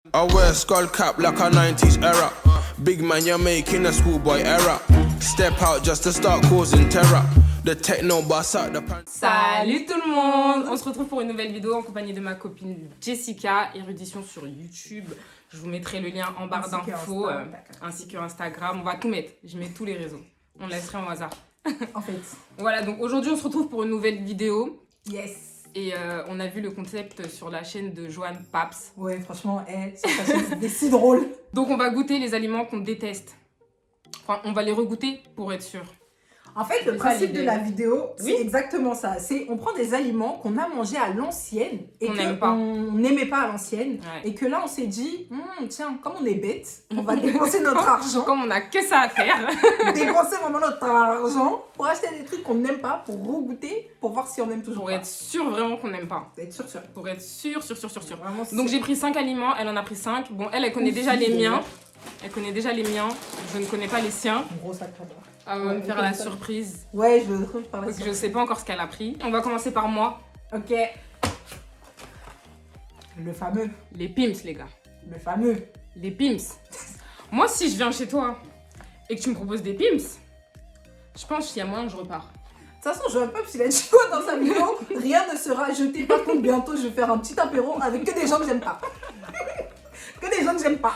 I wear a skull cap like a 90s era. Big man, you're making a schoolboy error. Step out just to start causing terror. The techno boss out the pan. Salut tout le monde! On se retrouve pour une nouvelle vidéo en compagnie de ma copine Jessica, Érudition sur YouTube. Je vous mettrai le lien en barre d'infos, ainsi que Instagram. On va tout mettre, je mets tous les réseaux. On laisserait en hasard. En fait. Voilà, donc aujourd'hui on se retrouve pour une nouvelle vidéo. Yes. Et on a vu le concept sur la chaîne de Joanne Paps. Ouais, franchement, c'est si drôle. Donc on va goûter les aliments qu'on déteste. Enfin, on va les regoûter pour être sûr. En fait, le principe de la vidéo, c'est Oui. exactement ça. C'est on prend des aliments qu'on a mangés à l'ancienne et Qu'on n'aime pas. qu'on n'aimait pas à l'ancienne. Ouais. Et que là, on s'est dit, tiens, comme on est bête, on va dépenser notre argent. Comme on a que ça à faire. Dépenser vraiment notre argent pour acheter des trucs qu'on n'aime pas, pour regoûter, pour voir si on aime toujours Pour pas. être sûr vraiment qu'on n'aime pas. Être sûr. Pour être sûr. Vraiment, Donc j'ai pris 5 aliments, elle en a pris 5. Bon, elle connaît déjà les miens. Elle connaît déjà les miens. Je ne connais pas les siens. un gros sac là-bas. Elle va me faire la surprise. Ouais, je veux parler Parce que je sais pas encore ce qu'elle a pris. On va commencer par moi. Ok. Le fameux. Les Pims, les gars. Le fameux. Les Pims. Moi, si je viens chez toi et que tu me proposes des Pims, je pense qu'il y a moyen que je repars. De toute façon, je vois pas s'il a dit quoi dans sa vidéo. Rien ne sera jeté. Par contre, bientôt, je vais faire un petit apéro avec que des gens que j'aime pas. Que des gens que j'aime pas.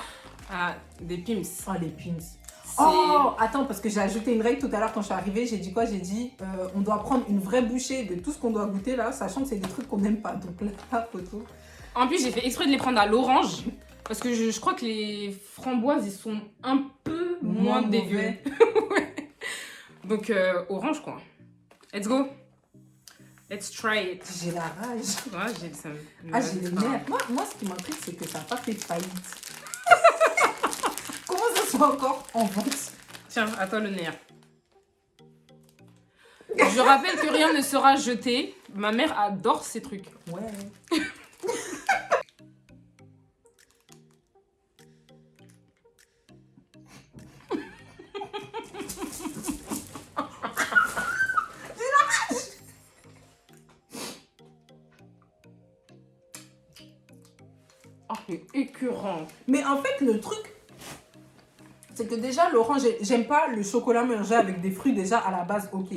Ah, des Pims. Oh, les pins. C'est- Oh, attends, parce que j'ai ajouté une règle tout à l'heure quand je suis arrivée. J'ai dit quoi? J'ai dit, on doit prendre une vraie bouchée de tout ce qu'on doit goûter là, sachant que c'est des trucs qu'on n'aime pas. Donc là, la photo. En plus, j'ai fait exprès de les prendre à l'orange. Parce que je crois que les framboises, ils sont un peu moins dégueux. mauvais. Ouais. Donc, orange, quoi. Let's go. Let's try it. J'ai la rage. Ouais, j'ai ça. Ah, j'ai les nerfs. Moi, ce qui m'intrigue, c'est que ça n'a pas fait faillite. Comment ça soit encore en vente? Tiens, à toi le nerf. Je rappelle que rien ne sera jeté. Ma mère adore ces trucs. Ouais. Oh, c'est écœurant. Mais en fait, le truc, c'est que déjà, l'orange, j'aime pas le chocolat mélangé avec des fruits déjà à la base, ok.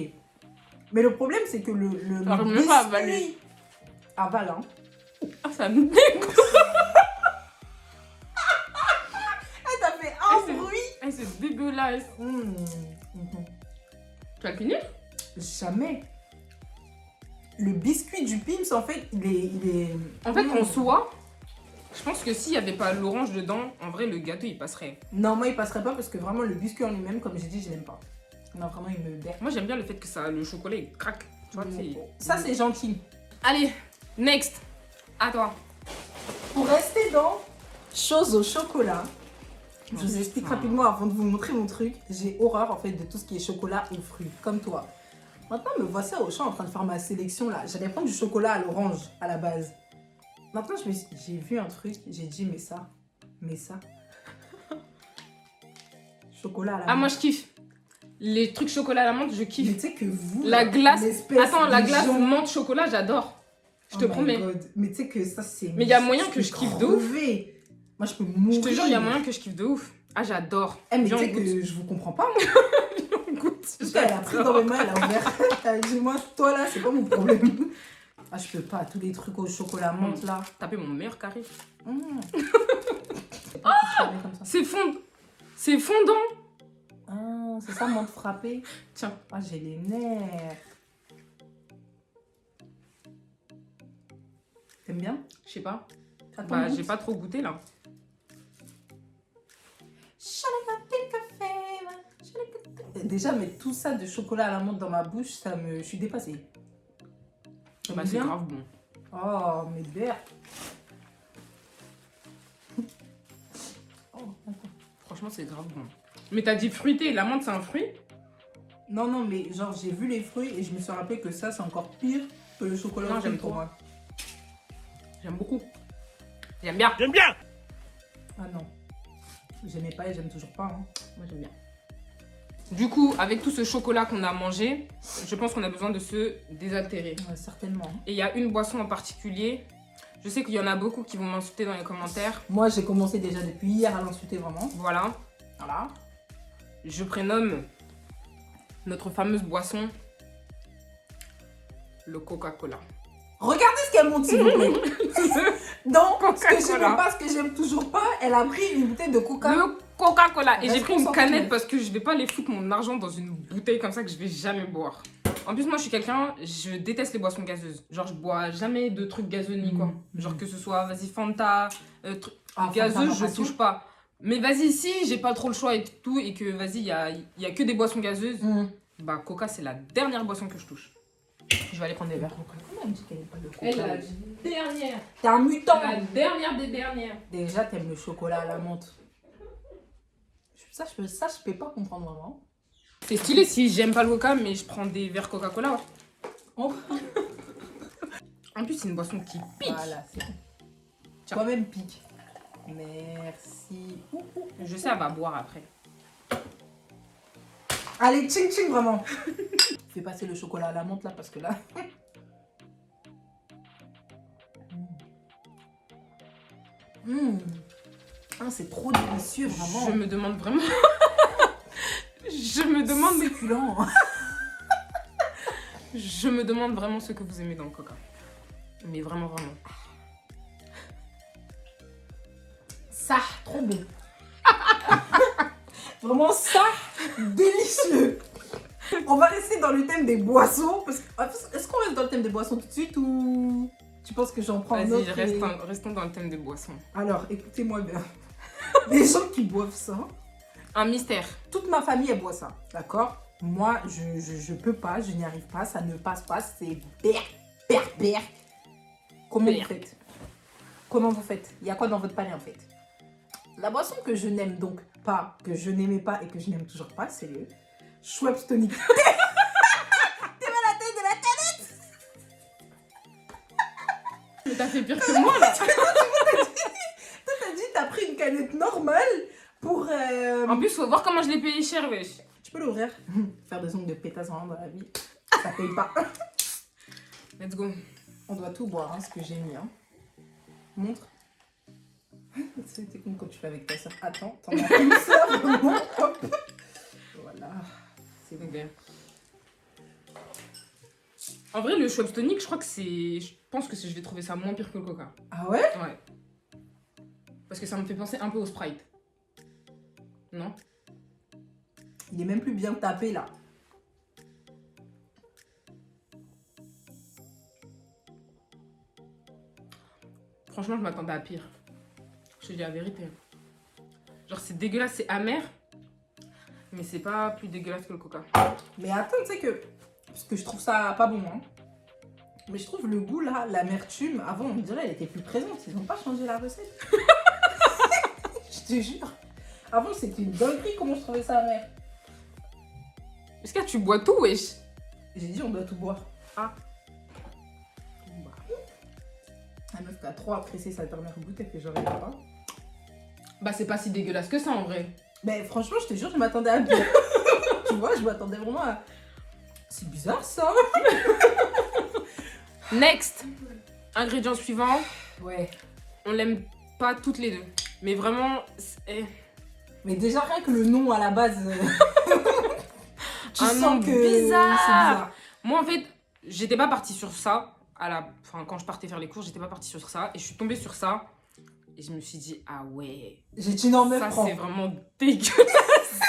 Mais le problème, c'est que le Alors, même pas avaler. Avale, hein. Ah, ça me dégoûte. Elle t'a fait un c'est- bruit. Ah, c'est dégueulasse. Mhm. Tu vas finir? Jamais. Le biscuit du Pims, en fait, il est... En fait, en soi, je pense que s'il n'y avait pas l'orange dedans, en vrai, le gâteau, il passerait. Non, moi, il passerait pas parce que vraiment, le biscuit en lui-même, comme j'ai dit, je l'aime pas. Non, vraiment, il me berce. Moi, j'aime bien le fait que ça, le chocolat, il craque. Tu vois, c'est... Ça, c'est gentil. Allez, next. À toi. Pour rester dans choses au chocolat, je vous explique rapidement avant de vous montrer mon truc. J'ai horreur en fait de tout ce qui est chocolat ou fruits, comme toi. Maintenant, me voici au champ en train de faire ma sélection là. J'allais prendre du chocolat à l'orange à la base. Maintenant, j'ai vu un truc, j'ai dit mais ça. Chocolat à la Ah, moi, menthe. je kiffe. Les trucs chocolat à la menthe, je Mais kiffe. tu sais que vous, La là, glace. l'espèce Attends, la de glace gens- menthe chocolat, j'adore. Je te Oh my promets. God. Mais tu sais que ça c'est... Mais il y a moyen que peux je kiffe de ouf. crever. Moi je peux Je mourir. te jure, il y a moyen que je kiffe de ouf. Ah, j'adore. Eh, mais tu Viens, sais on goûte. que je vous comprends pas moi. Goûte. Parce qu'elle a pris dans mes mains, elle a ouvert. Elle a dit, moi, toi là, c'est pas mon problème. Ah, je peux pas, tous les trucs au chocolat menthe là. Taper mon meilleur carré. Mmh. C'est fond... C'est fondant. Ah, c'est ça, menthe frappée. Tiens. Ah, j'ai les nerfs. T'aimes bien? Je sais pas. Ça t'en Bah, goûte? j'ai pas trop goûté là. Déjà, mettre tout ça de chocolat à la menthe dans ma bouche, je suis dépassée. Bah, T'aimes c'est bien? grave bon. Oh, mes verres. Oh, d'accord. Franchement, c'est grave bon. Mais t'as dit fruité. La menthe, c'est un fruit? Non, non, mais genre, j'ai vu les fruits et je me suis rappelé que ça, c'est encore pire que le chocolat. Non, au fruit j'aime pour trop. moi. J'aime beaucoup. J'aime bien. Ah non. J'aimais pas et j'aime toujours pas. Hein. Moi, j'aime bien. Du coup, avec tout ce chocolat qu'on a mangé, je pense qu'on a besoin de se désaltérer. Ouais, certainement. Et il y a une boisson en particulier Je sais qu'il y en a beaucoup qui vont m'insulter dans les commentaires. Moi, j'ai commencé déjà depuis hier à l'insulter vraiment. Voilà. Voilà. Je prénomme notre fameuse boisson le Coca-Cola. Regardez ce qu'elle monte, s'il vous plaît. Donc, ce que Coca-Cola. j'aime pas, ce que j'aime toujours pas, elle a pris une bouteille de Coca. Le Coca-Cola. Et j'ai pris une Reste canette concentré. parce que je vais pas aller foutre mon argent dans une bouteille comme ça que je vais jamais boire. En plus, moi, je suis quelqu'un, je déteste les boissons gazeuses. Genre, je bois jamais de trucs gazeux ni quoi. Genre, que ce soit, vas-y, Fanta, Ah, gazeuse, Fanta, je pas sûr. touche pas. Mais vas-y, si j'ai pas trop le choix et tout, et que vas-y, il y a que des boissons gazeuses, bah, Coca, c'est la dernière boisson que je touche. Je vais aller prendre des verres. Comment elle me dit qu'elle aime pas le Coca? Elle la dernière. T'es un mutant. La dernière des dernières. Déjà, t'aimes le chocolat à la menthe. Ça, je peux pas comprendre vraiment. C'est stylé si j'aime pas le Coca, mais je prends des verres Coca-Cola. Ouais. Oh. En plus, c'est une boisson qui pique. Voilà, c'est bon. Tiens. Toi-même pique. Merci. Je sais, elle va boire après. Allez, tching tching vraiment. Fais passer le chocolat à la menthe là parce que là. Ah, c'est trop délicieux vraiment. Je me demande vraiment. Je me demande. Succulent. Je me demande vraiment ce que vous aimez dans le Coca. Mais vraiment, vraiment. Ça, trop bon. Vraiment ça, délicieux. On va rester dans le thème des boissons. Est-ce qu'on reste dans le thème des boissons tout de suite ou tu penses que j'en prends un Vas-y, autre et- restons dans le thème des boissons. Alors, écoutez-moi bien. Les gens qui boivent ça, Un mystère. toute ma famille, elle boit ça, d'accord? Moi, je peux pas, je n'y arrive pas, ça ne passe pas, c'est berk. Comment vous faites? Comment vous faites? Il y a quoi dans votre panier en fait? La boisson que je n'aime donc pas, que je n'aimais pas et que je n'aime toujours pas, c'est le Schweppes Tonic. T'es mal la tête de la canette. Mais t'as fait pire que moi là. Toi, t'as dit, t'as pris une canette normale pour... En plus, faut voir comment je l'ai payé cher, wesh. Tu peux l'ouvrir. Faire des ongles de pétasse vraiment dans la vie, ça paye pas. Let's go. On doit tout boire, hein, ce que j'ai mis. Hein. Montre. C'était comme quand tu fais avec ta soeur. Attends, t'en as une soeur, vraiment. Hop. Voilà. C'est bon. Ok. En vrai, le Schweppes Tonic, je crois que c'est. Je pense que je vais trouver ça moins pire que le Coca. Ah ouais? Ouais. Parce que ça me fait penser un peu au Sprite. Non? Il est même plus bien tapé là. Franchement, je m'attendais à pire. Je te dis la vérité. Genre, c'est dégueulasse, c'est amer. Mais c'est pas plus dégueulasse que le Coca. Mais attends, tu sais que... Parce que je trouve ça pas bon, hein. Mais je trouve le goût là, l'amertume, avant on dirait elle était plus présente. Ils ont pas changé la recette. Je te jure. Avant c'était une dinguerie comment je trouvais ça amer. Est-ce que tu bois tout, wesh? J'ai dit on doit tout boire. Ah. La meuf qui a trop apprécié sa dernière bouteille que j'aurais pas. Bah, c'est pas si dégueulasse que ça en vrai. Mais franchement, je te jure, je m'attendais à bien. Tu vois, je m'attendais vraiment à... C'est bizarre ça. Next! Ingrédient suivant. Ouais. On l'aime pas toutes les deux. Mais vraiment, Mais déjà, rien que le nom à la base... tu Un sens nom que bizarre. c'est bizarre. moi en fait, j'étais pas partie sur ça. Enfin, quand je partais faire les cours, j'étais pas partie sur ça. Et je suis tombée sur ça. Et je me suis dit, ah ouais. J'ai dit non, meuf, Ça, prends. c'est vraiment dégueulasse.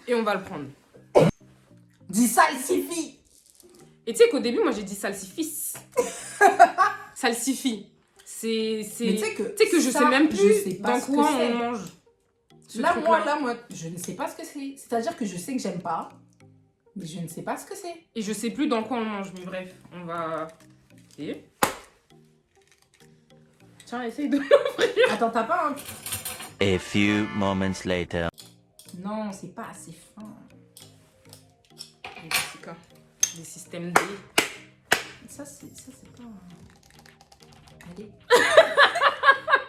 Et on va le prendre. Dis salsifis. Et tu sais qu'au début, moi j'ai dit salsifis. Salsifis. Mais tu sais que je ça, sais même je plus sais pas dans ce que quoi c'est. on mange. ce Là, truc-là. moi, je ne sais pas ce que c'est. C'est-à-dire que je sais que j'aime pas, mais je ne sais pas ce que c'est. Et je sais plus dans quoi on mange, mais bref, on va. Et... Tiens, essaye de. Attends, t'as pas un... A few moments later. Non, c'est pas assez fin. Jessica, des systèmes D. Ça, c'est pas... Allez.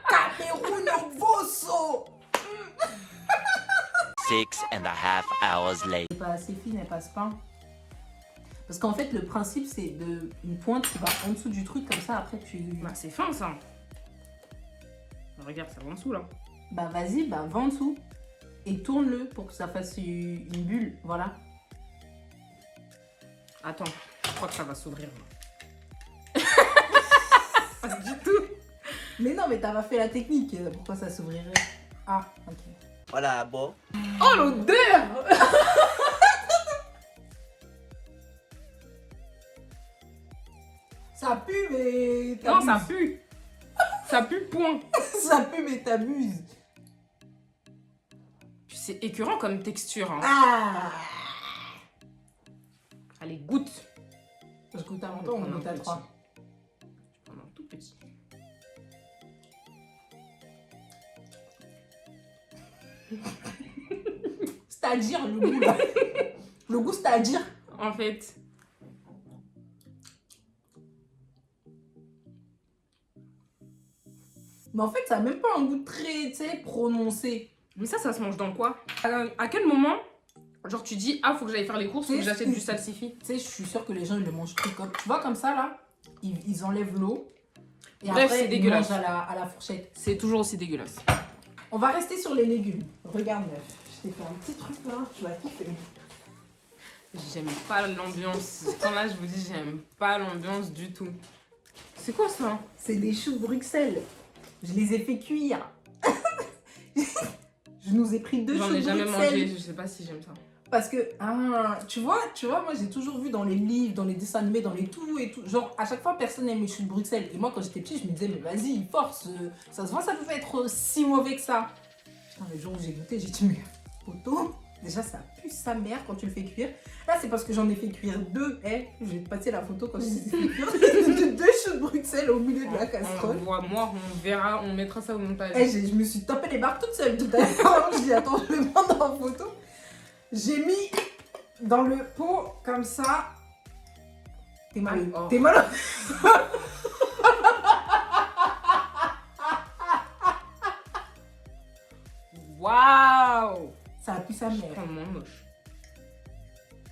Cameroun Vosso. 6.5 hours later. C'est pas assez fine, elle passe pas. Parce qu'en fait, le principe, c'est une pointe qui va en dessous du truc, comme ça, après, Bah, c'est fin, ça. Regarde, ça va en dessous, là. Bah, vas-y, bah, va en dessous. Et tourne-le pour que ça fasse une bulle, voilà. Attends, je crois que ça va s'ouvrir. Pas du tout. Mais non, mais t'as pas fait la technique, pourquoi ça s'ouvrirait? Ah, ok. Voilà, bon. Oh, l'odeur. Ça pue, mais... Non, ça t'abuses. pue. Ça pue, point. Ça pue, mais t'abuses. Puis c'est écœurant comme texture. Hein. Ah. Allez, goûte. Je goûte à longtemps, on goûte à 3. Je prends un tout petit. C'est-à-dire, le goût, là. Le goût, c'est-à-dire. En fait, Mais en fait, ça a même pas un goût très, tu sais, prononcé. mais ça se mange dans quoi? À quel moment, genre tu dis, ah, faut que j'aille faire les courses, faut que j'achète du salsifis? Tu sais, je suis sûre que les gens, ils le mangent cru comme... Tu vois, comme ça, là, ils enlèvent l'eau. Et Bref, après, c'est ils dégueulasse. mangent à la fourchette. C'est toujours aussi dégueulasse. On va rester sur les légumes. Regarde, meuf. Je t'ai fait un petit truc, là. Tu vas kiffer. J'aime pas l'ambiance. Quand là, je vous dis, j'aime pas l'ambiance du tout. C'est quoi ça? C'est des choux de Bruxelles. Je les ai fait cuire. Je nous ai pris 2 choux J'en de ai jamais Bruxelles. mangé, je sais pas si j'aime ça. Parce que, tu vois, moi j'ai toujours vu dans les livres, dans les dessins animés, dans les tout et tout. Genre, à chaque fois, personne n'aime les choux de Bruxelles. Et moi, quand j'étais petite, je me disais, mais vas-y, force. Ça se voit, ça peut pas être si mauvais que ça. Putain, le jour où j'ai goûté, j'ai dit, mais poteau, déjà ça pue sa mère quand tu le fais cuire. Là, c'est parce que j'en ai fait cuire 2. Je vais te passer la photo quand je les ai fait cuire. 2 choux de Bruxelles au milieu de la casserole. On voit, moi, on verra, on mettra ça au montage. Je me suis tapé les barres toute seule tout à l'heure. Je dis, attends, je vais prendre en photo. J'ai mis dans le pot comme ça. T'es malade. Oh. T'es malade. Waouh! Ça a pu sa mère. Vraiment moche.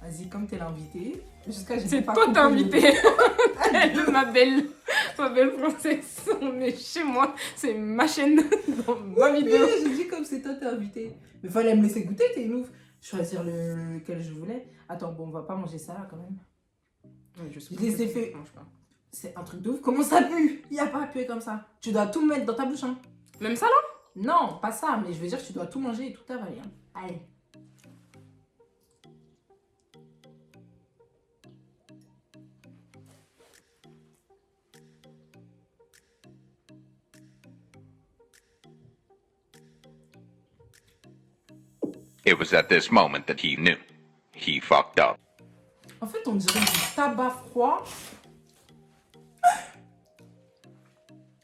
Vas-y, comme t'es l'invité. Jusqu'à C'est toi t'es invité. ma belle princesse. On est chez moi. C'est ma chaîne dans ma Oui, vidéo. j'ai dit comme c'est toi t'es invité. Mais fallait me laisser goûter, t'es une ouf. Choisir lequel je voulais. Attends, bon, on va pas manger ça là quand même. Je les ai fait. C'est un truc de ouf. Comment ça pue? Il y a pas à puer comme ça. Tu dois tout mettre dans ta bouche, hein. Même ça là? Non, pas ça, mais je veux dire que tu dois tout manger et tout avaler. Hein. Allez. It was at this moment that he knew. He fucked up. En fait, on dirait du tabac froid.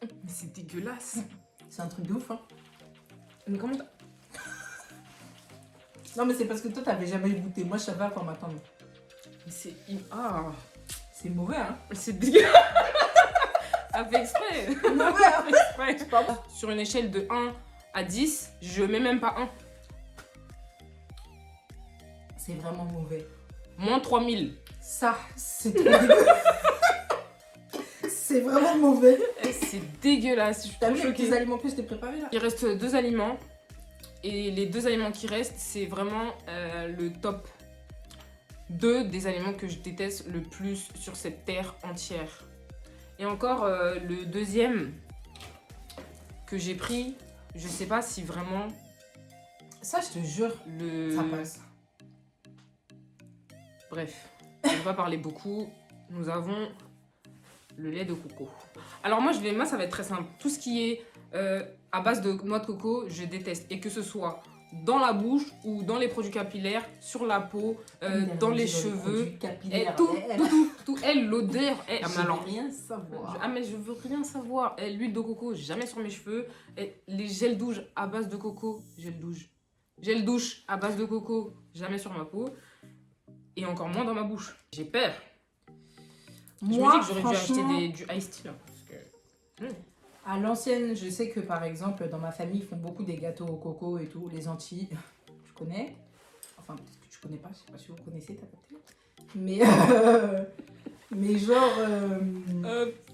Mais c'est dégueulasse. C'est un truc de ouf, hein. Mais comment t'as... Non, mais c'est parce que toi, t'avais jamais goûté. Moi, je savais à quoi m'attendre. Mais c'est... Ah... C'est mauvais, hein. C'est dégueulasse. Ça fait exprès. Mauvais, hein. Fait exprès. Sur une échelle de 1 à 10, je mets même pas 1. C'est vraiment mauvais. Moins 3000. Ça, c'est trop dégueu. C'est vraiment mauvais. C'est dégueulasse. Je suis T'as trop vu les choquée. petits aliments que je t'ai préparés là? Il reste 2 aliments. Et les 2 aliments qui restent, c'est vraiment le top 2 des aliments que je déteste le plus sur cette terre entière. Et encore, le deuxième que j'ai pris, je sais pas si vraiment Ça, je te jure, ça passe. Bref, on va pas parler beaucoup. Nous avons le lait de coco. Alors moi, ça va être très simple. Tout ce qui est à base de noix de coco, je déteste. Et que ce soit dans la bouche ou dans les produits capillaires, sur la peau, dans les cheveux. Et tout. L'odeur. Je veux rien savoir. Mais je veux rien savoir. L'huile de coco, jamais sur mes cheveux. Les gels douche à base de coco, gel douche à base de coco, jamais sur ma peau. Et encore moins dans ma bouche. J'ai peur. Je me dis que j'aurais dû acheter du iced tea là. Parce que... À l'ancienne, je sais que par exemple, dans ma famille, ils font beaucoup des gâteaux au coco et tout. Les Antilles, tu connais. Enfin, peut-être que tu connais pas, je sais pas si vous connaissez, t'as capté. Mais, mais genre,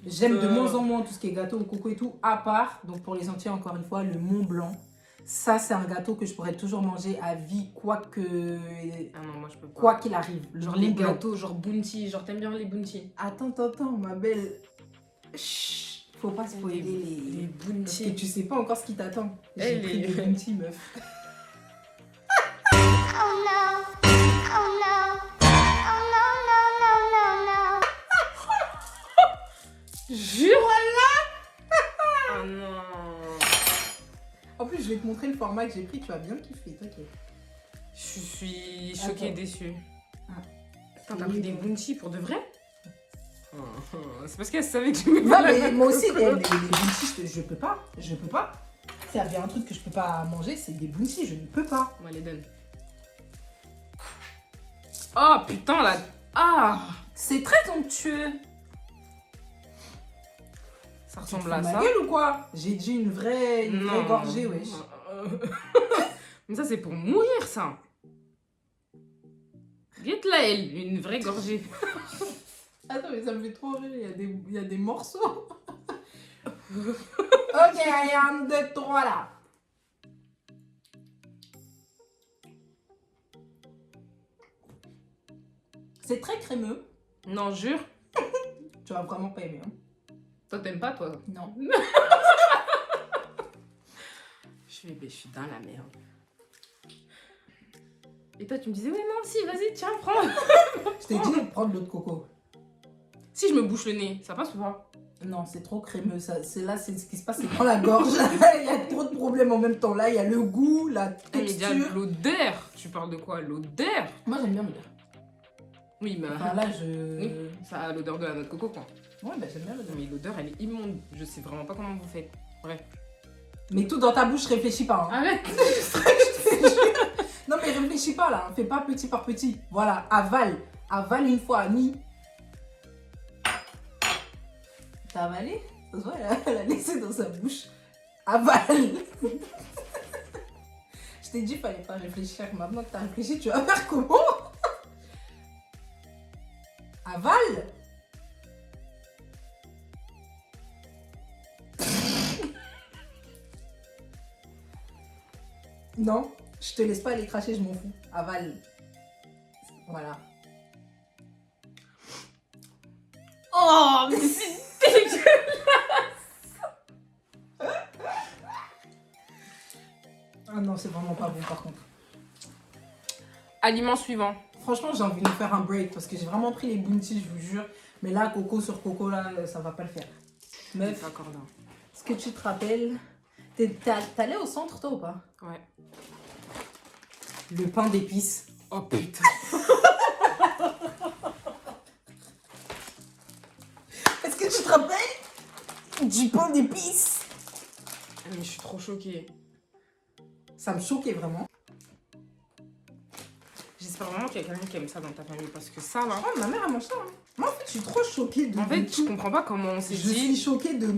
j'aime de moins en moins tout ce qui est gâteau au coco et tout, à part, donc pour les entiers, encore une fois, le Mont Blanc. Ça, c'est un gâteau que je pourrais toujours manger à vie, quoi non, moi je peux pas. quoi qu'il arrive. Genre Le les Mont Blanc. gâteaux, genre Bounty, genre t'aimes bien les Bounty? Attends, ma belle. Chut, faut pas spoiler Les Parce que Bounty. tu sais pas encore ce qui t'attend. J'ai Elle pris est- des bounty, meuf. Oh no. Oh no. Oh no, no, no, no, no. Jure? Ah non. En plus, je vais te montrer le format que j'ai pris, tu vas bien kiffer, t'inquiète. Je suis choquée et Attends. déçue. Ah. Attends, t'as pris des Bounty pour de vrai? C'est parce qu'elle savait que je me Non, mais moi aussi, les bounty, je peux pas. Je peux pas. S'il y avait un truc que je peux pas manger, c'est des bounty, je ne peux pas. On va les donne. Oh putain là. Ah, C'est très onctueux. ça Tu te ressemble fous à de ma ça. gueule ou quoi? J'ai dit une vraie gorgée, wesh. Mais ça c'est pour mourir ça. Guette là elle, une vraie gorgée. Attends, mais ça me fait trop rire, il y a des morceaux. Ok, allez, 1, 2, 3 là. C'est très crémeux. Non, jure. Tu vas vraiment pas aimer. Hein. Toi t'aimes pas toi? Non. Je suis dans la merde. Et toi tu me disais ouais non si vas-y tiens prends. Je t'ai dit de prendre l'eau de coco. Si je me bouche le nez, ça passe ou pas? Non, c'est trop crémeux. C'est ce qui se passe, c'est dans la gorge. Il y a trop de problèmes en même temps. Là, il y a le goût, la Mais déjà texture. l'odeur. Tu parles de quoi? L'odeur? Moi, j'aime bien l'odeur. Oui mais Enfin, là, je... oui, ça a l'odeur de la noix de coco quoi. Ouais, bah, j'aime bien l'odeur. Mais l'odeur elle est immonde. Je sais vraiment pas comment vous faites. Bref. Mais tout dans ta bouche, réfléchis pas. Hein. Arrête. Non, mais réfléchis pas, là. Fais pas petit par petit. Voilà, avale. Avale une fois, Annie. T'as avalé? Ça se voit, elle a laissé dans sa bouche. Avale. Je t'ai dit, fallait pas réfléchir. Maintenant que t'as réfléchi, tu vas faire comment? Avale. Non, je te laisse pas aller cracher, je m'en fous. Avale. Voilà. Oh mais c'est dégueulasse. Ah non, c'est vraiment pas bon par contre. Aliment suivant. Franchement, j'ai envie de me faire un break parce que j'ai vraiment pris les bounty, je vous jure. Mais là, coco sur coco, là, ça va pas le faire. Meuf, C'est accordant. est-ce que tu te rappelles? T'allais au centre, toi, ou pas? Ouais. Le pain d'épices. Oh putain. Est-ce que tu te rappelles du pain d'épices? Mais je suis trop choquée. Ça me choquait vraiment. J'espère vraiment qu'il y a quelqu'un qui aime ça dans ta famille parce que ça là. Oh, ma mère, elle mange ça. Hein. Moi, en fait, je suis trop choquée de En fait, je tout. comprends pas comment on s'est Je suis dit. choquée de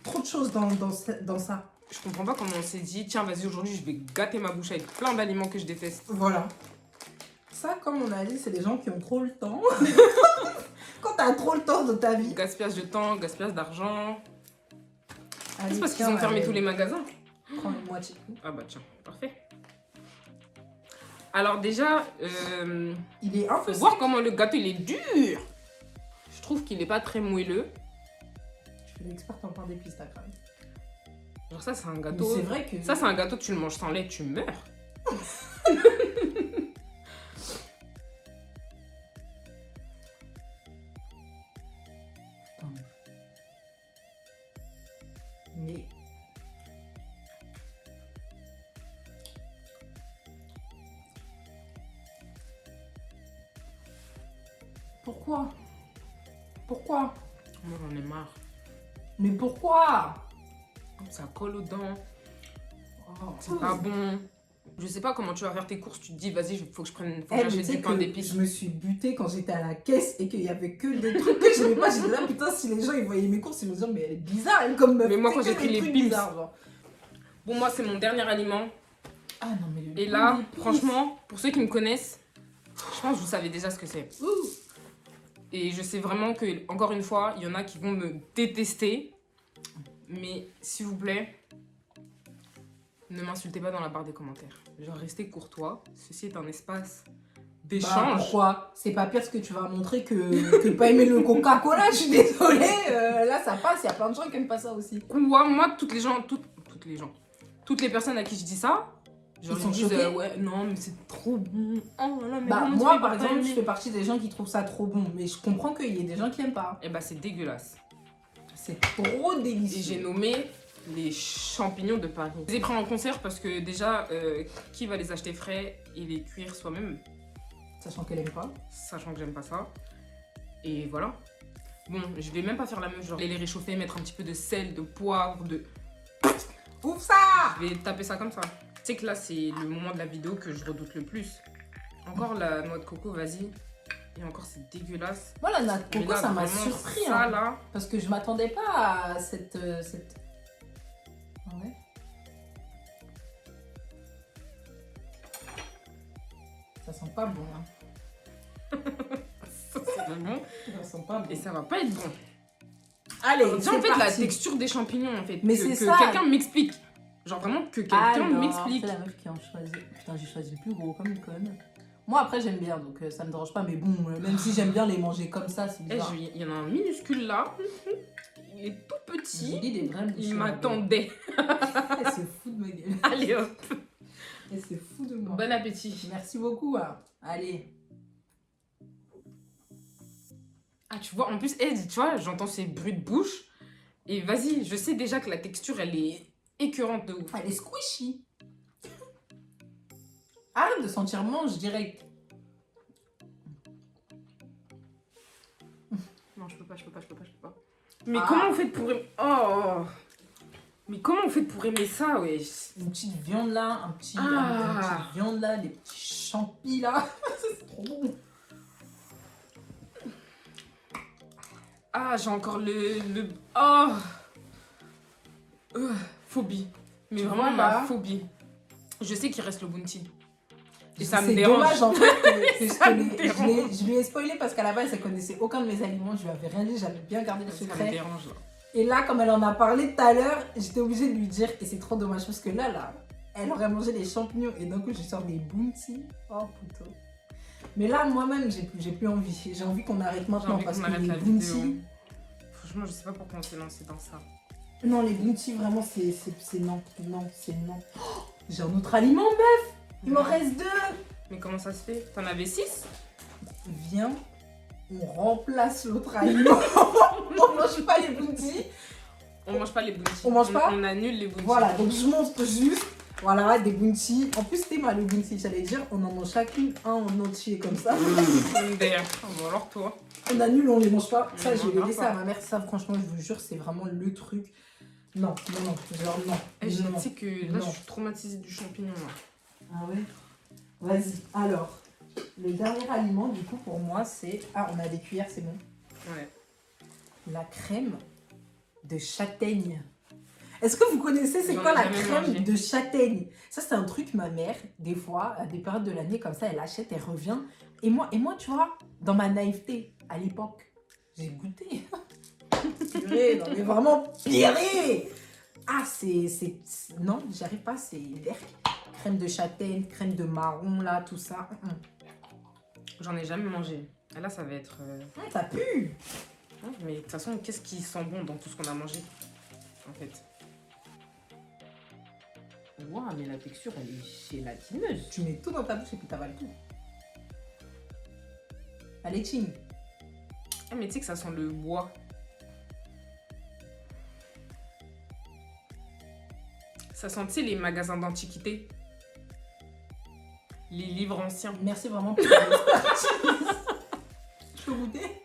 trop de choses dans ça. Je comprends pas comment on s'est dit. Tiens, vas-y, aujourd'hui, je vais gâter ma bouche avec plein d'aliments que je déteste. Voilà. Ça, comme on a dit, c'est des gens qui ont trop le temps. Quand t'as trop le temps de ta vie. Gaspillage de temps, gaspillage d'argent. Allez, C'est parce qu'ils tiens, ont fermé allez, tous les magasins. Prends une moitié. Ah bah tiens, parfait. Alors déjà, Il est un peu faut voir comment le gâteau il est dur. Je trouve qu'il est pas très moelleux. Je suis l'experte en pain d'épices, t'as quand même. Genre ça c'est un Mais gâteau. c'est vrai que... Ça c'est un gâteau tu le manges sans lait, tu meurs. Mais... Pourquoi? Pourquoi? Moi j'en ai marre. Mais pourquoi? Ça colle aux dents, Oh. c'est pas bon. Je sais pas comment tu vas faire tes courses, tu te dis vas-y, faut que je prenne, faut que Eh, mais j'achète tu sais du pain que d'épices. je me suis butée quand j'étais à la caisse et qu'il y avait que des trucs que j'aimais pas. J'étais là, putain, si les gens ils voyaient mes courses, ils me disaient, mais elle est bizarre, elle, comme meuf. Mais moi, C'est quand que j'ai pris des les trucs Pim's- bizarres, genre. Bon moi c'est mon dernier aliment. Ah non, mais le Et pain là, d'épices. franchement, pour ceux qui me connaissent, Je pense que vous savez déjà ce que c'est. Et je sais vraiment que, encore une fois, il y en a qui vont me détester. Mais s'il vous plaît, ne m'insultez pas dans la barre des commentaires. Genre, restez courtois. Ceci est un espace d'échange. Pourquoi? C'est pas pire ce que tu vas montrer que pas aimer le Coca-Cola, je suis désolée. Là, ça passe, il y a plein de gens qui aiment pas ça aussi. Moi, toutes les personnes à qui je dis ça, genre, Ils sont ils disent choqués. ouais, non, mais c'est trop bon. Oh là là, mais Bah, comment tu moi, fais par pour pas exemple, je aimer fais partie des gens qui trouvent ça trop bon. Mais je comprends qu'il y ait des gens qui aiment pas. Eh bah, c'est dégueulasse. C'est trop Et délicieux. j'ai nommé les champignons de Paris. Je les ai pris en concert parce que déjà, qui va les acheter frais et les cuire soi-même, Sachant qu'elle aime pas. sachant que j'aime pas ça. Et voilà. Bon, je vais même pas faire la meuf, genre les réchauffer, mettre un petit peu de sel, de poivre, de... Ouf ça! Je vais taper ça comme ça. Tu sais que là, c'est le moment de la vidéo que je redoute le plus. Encore la noix de coco, vas-y. Et encore, c'est dégueulasse. Moi, la noix de Mais coco, là, ça m'a vraiment, surpris. Ça, Hein, là, parce que je m'attendais pas à cette... Ah ouais. Ça sent pas bon. Hein. ça, c'est bon. Ça sent pas bon. Et ça va pas être bon. Allez, Tiens, c'est en fait, la parti. texture des champignons, en fait. Mais que, c'est que ça. quelqu'un m'explique. Genre vraiment que quelqu'un m'explique. C'est la meuf qui en choisit. Putain, j'ai choisi le plus gros comme une conne. Moi, après, j'aime bien, donc ça me dérange pas. Mais bon, même si j'aime bien les manger comme ça, c'est Eh, bizarre. il y en a un minuscule là. Il est tout J'ai petit. dit des vrais Il bouchées, m'attendait. Elle se fout de ma gueule. Allez hop. Elle se fout de moi. Bon appétit. Merci beaucoup. Hein. Allez. Ah, tu vois, en plus, tu vois, j'entends ces bruits de bouche. Et vas-y, je sais déjà que la texture, elle est écœurante de ouf. Elle est squishy. Arrête de sentir mange direct. Non, je peux pas. Mais Ah. comment on fait pour aimer... Oh. Mais comment on fait pour aimer ça, ouais. Une petite viande là, une petite viande là, des petits champis là. C'est trop bon. Ah, j'ai encore le... Oh. Phobie. Mais Tu vraiment, vois, là. ma phobie. Je sais qu'il reste le bounty. Et ça me C'est dérange. dommage en fait que Ça me dérange. je lui ai spoilé parce qu'à la base elle connaissait aucun de mes aliments, je lui avais rien dit, j'avais bien gardé le Ça me secret. dérange, là. Et là, comme elle en a parlé tout à l'heure, j'étais obligée de lui dire et c'est trop dommage parce que là, elle aurait mangé les champignons et d'un coup je sors des bounty. Oh putain. Mais là, moi-même, j'ai plus envie. J'ai envie qu'on arrête J'ai maintenant envie parce qu'on que arrête les la bounty. vidéo. Franchement, je sais pas pourquoi on s'est lancé dans ça. Non, les bounty, vraiment, c'est non. Non, c'est non. Oh, j'ai un autre aliment, meuf. Il m'en reste 2. Mais comment ça se fait? T'en avais 6? Viens, on remplace l'autre aliment. On mange pas les bounty. On mange pas les bounty. On mange pas On annule les bounty. Voilà, donc je montre juste. Voilà, des bounty. En plus, t'es mal le bounty, j'allais dire. On en mange chacune un en entier comme ça. D'ailleurs. Bon, alors toi. On annule, on les mange pas. Ça, On je vais mangera laisser pas. à ma mère. Ça, franchement, je vous jure, c'est vraiment le truc. Non. Genre, non. Eh, je non. sais que là, Non. je suis traumatisée du champignon. Là. Ah ouais. Vas-y. Alors, le dernier aliment, du coup, pour moi, c'est. Ah, on a des cuillères, c'est bon. Ouais. La crème de châtaigne. Est-ce que vous connaissez c'est J'en quoi ai la jamais crème mangé. de châtaigne? Ça, c'est un truc, ma mère, des fois, à des périodes de l'année comme ça, elle achète, elle revient. Et moi, tu vois, dans ma naïveté, à l'époque, j'ai goûté. Purée, non, mais vraiment purée. Ah, non, j'arrive pas, c'est l'erc. Crème de châtaigne, crème de marron, là, tout ça. J'en ai jamais mangé. Et là, ça va être... Ça pue. Mais de toute façon, qu'est-ce qui sent bon dans tout ce qu'on a mangé? En fait. Waouh, mais la texture, elle est gélatineuse. Tu mets tout dans ta bouche et puis t'avales tout. Allez, ching. Ah, mais tu sais que ça sent le bois. Ça sent, tu sais, les magasins d'antiquité. Les livres anciens. Merci vraiment pour l'expertise. Je peux goûter?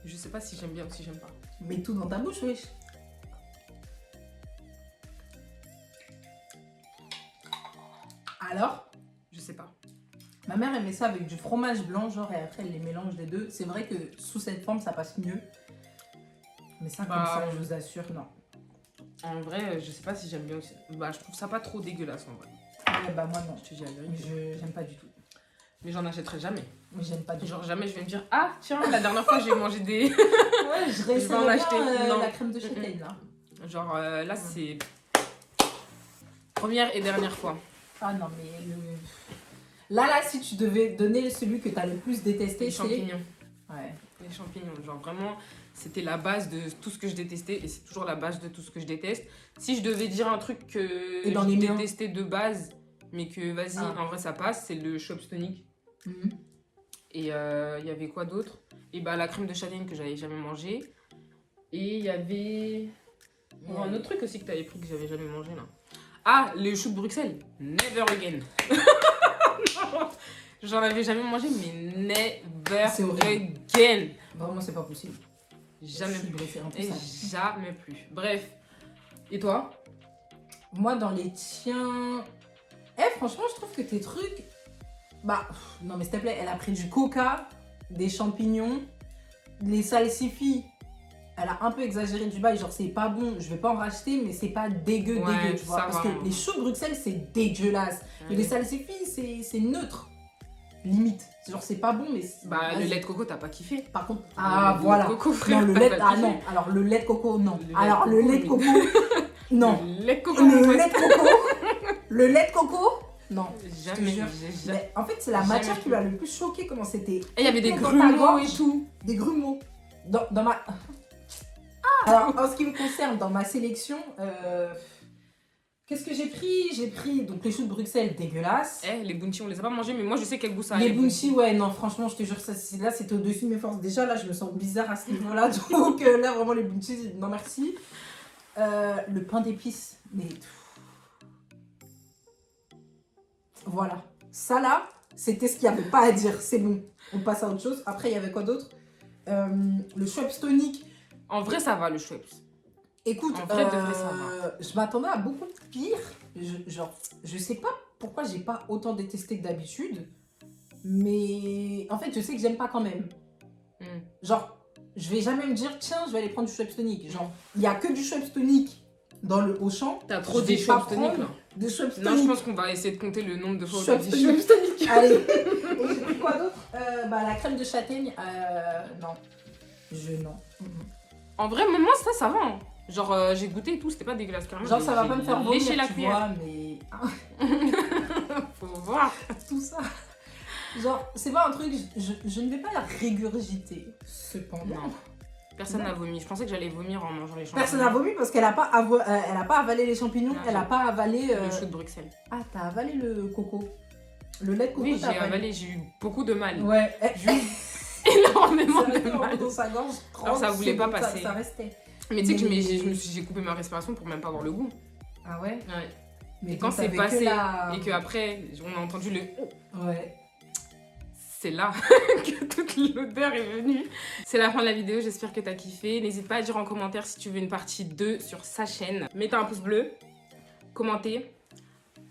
Je sais pas si j'aime bien ou si j'aime pas. Mets tout dans ta bouche, wesh. Alors, Je sais pas. ma mère aimait ça avec du fromage blanc, genre, et après elle les mélange les deux. C'est vrai que sous cette forme, ça passe mieux. Mais ça, Bah, comme ça, je vous assure, non. En vrai, je sais pas si j'aime bien aussi. Bah, je trouve ça pas trop dégueulasse en vrai. Ouais, bah moi, non. Je te dis la vérité. J'aime pas du tout. Mais j'en achèterai jamais. Mais j'aime pas du tout. Genre, jamais je vais me dire, ah, tiens, la dernière fois, j'ai mangé des. Ouais, je vais en réessayerais acheter. bien Non. la crème de châtaigne, là. Genre, là, c'est. Première et dernière fois. Ah non, mais là, si tu devais donner celui que t'as le plus détesté, Les c'est... champignons. Ouais. Les champignons, genre vraiment, c'était la base de tout ce que je détestais et c'est toujours la base de tout ce que je déteste. Si je devais dire un truc que Et dans je les miens. détestais de base, mais que vas-y, Ah. en vrai ça passe, c'est le chopstonic. Mhm. Et il y avait quoi d'autre? Et bah la crème de châtaigne que j'avais jamais mangé. Et il y avait un autre truc aussi que t'avais pris que j'avais jamais mangé là. Ah, les choux de Bruxelles. Never again. Non, j'en avais jamais mangé, mais never C'est horrible. again. Vraiment, c'est pas possible. Jamais Je suis plus. blessée, en plus, Et ça. jamais plus. Bref. Et toi? Moi, dans les tiens... franchement, je trouve que tes trucs... Bah, non mais s'il te plaît, elle a pris du coca, des champignons, les salsifis. Elle a un peu exagéré du bail, genre c'est pas bon, je vais pas en racheter, mais c'est pas dégueu, Ouais, dégueu, tu vois. ça Parce va. que les choux de Bruxelles, c'est dégueulasse. Mais les salsifis, c'est neutre. Limite. Genre c'est pas bon, mais... Bah, le vas-y. lait de coco, t'as pas kiffé. Par contre, Le lait voilà. de coco, frère, Non, le t'as lait... pas Ah kiffé. non, alors le lait de coco, non. Le lait Alors de le coco, lait de oui. coco, non. Le lait de coco, mon Le pote. lait de coco, le lait de coco, non. Je te Jamais. jure. j'ai jamais- Mais en fait, c'est la Jamais matière plus. qui m'a le plus choqué, comment c'était. Et il y avait des Dans ta grumeaux gorge. et tout. Des grumeaux. Dans ma. Alors, en ce qui me concerne, dans ma sélection, qu'est-ce que j'ai pris? J'ai pris donc les choux de Bruxelles dégueulasses. Les bounty, on les a pas mangés, mais moi je sais quel goût ça a. Les bounty, ouais, non, franchement, je te jure, là, c'était au-dessus de mes forces. Déjà, là, je me sens bizarre à ce niveau-là. Donc, là, vraiment, les bounty, non, merci. Le pain d'épices, mais. Voilà. Ça, là, c'était ce qu'il n'y avait pas à dire. C'est bon. On passe à autre chose. Après, il y avait quoi d'autre? Le Schweppes tonic. En vrai, ça va le Schweppes. Écoute, En vrai, de vrai, ça va. je m'attendais à beaucoup pire. Je sais pas pourquoi j'ai pas autant détesté que d'habitude. Mais en fait, je sais que j'aime pas quand même. Hmm. Genre, je vais jamais me dire, tiens, je vais aller prendre du Schweppes tonic. Genre, il y a que du Schweppes tonic dans le Auchan. T'as trop Je des vais pas Schweppes tonic là. prendre de Schweppes Non, je tonic. pense qu'on va essayer de compter le nombre de fois où Schweppes t'as dit tonic. Schweppes tonic. Allez. Et j'ai pris quoi d'autre? Bah, la crème de châtaigne, non. Non. En vrai, même moi, ça va. Hein. Genre, j'ai goûté et tout, c'était pas dégueulasse. Carrément, Genre, ça va j'ai pas me faire vomir, léché la tu cuillère. vois, mais... Faut voir. tout ça. Genre, c'est pas un truc, je ne vais pas la régurgiter. Cependant. Non. Personne n'a vomi. Je pensais que j'allais vomir en mangeant les champignons. Personne n'a vomi parce qu'elle a pas, elle a pas avalé les champignons, Non, elle a j'ai- pas avalé. Le chou de Bruxelles. Ah, t'as avalé le coco. Le lait de coco, Oui, t'as j'ai avalé, j'ai eu beaucoup de mal. Ouais. J'ai eu énormément Ça de restait mal. dans sa gorge. Alors, ça 30 voulait pas secondes, passer. Ça restait. Mais tu sais que Mais- j'ai coupé ma respiration pour même pas avoir le goût. Ah ouais. Ouais. Mais Et quand donc, c'est t'avais passé que la- et qu'après on a entendu le Ouais. c'est là que toute l'odeur est venue. C'est la fin de la vidéo, j'espère que t'as kiffé. N'hésite pas à dire en commentaire si tu veux une partie 2 sur sa chaîne. Mettez un pouce bleu, commentez,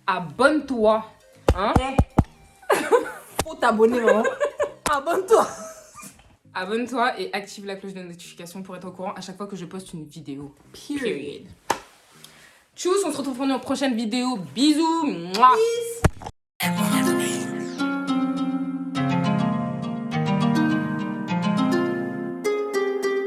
abonne-toi. Hein? Faut t'abonner, vraiment. Abonne-toi. Abonne-toi et active la cloche de notification pour être au courant à chaque fois que je poste une vidéo. Period. Tchuss, on se retrouve pour une prochaine vidéo. Bisous. Mouah. Peace.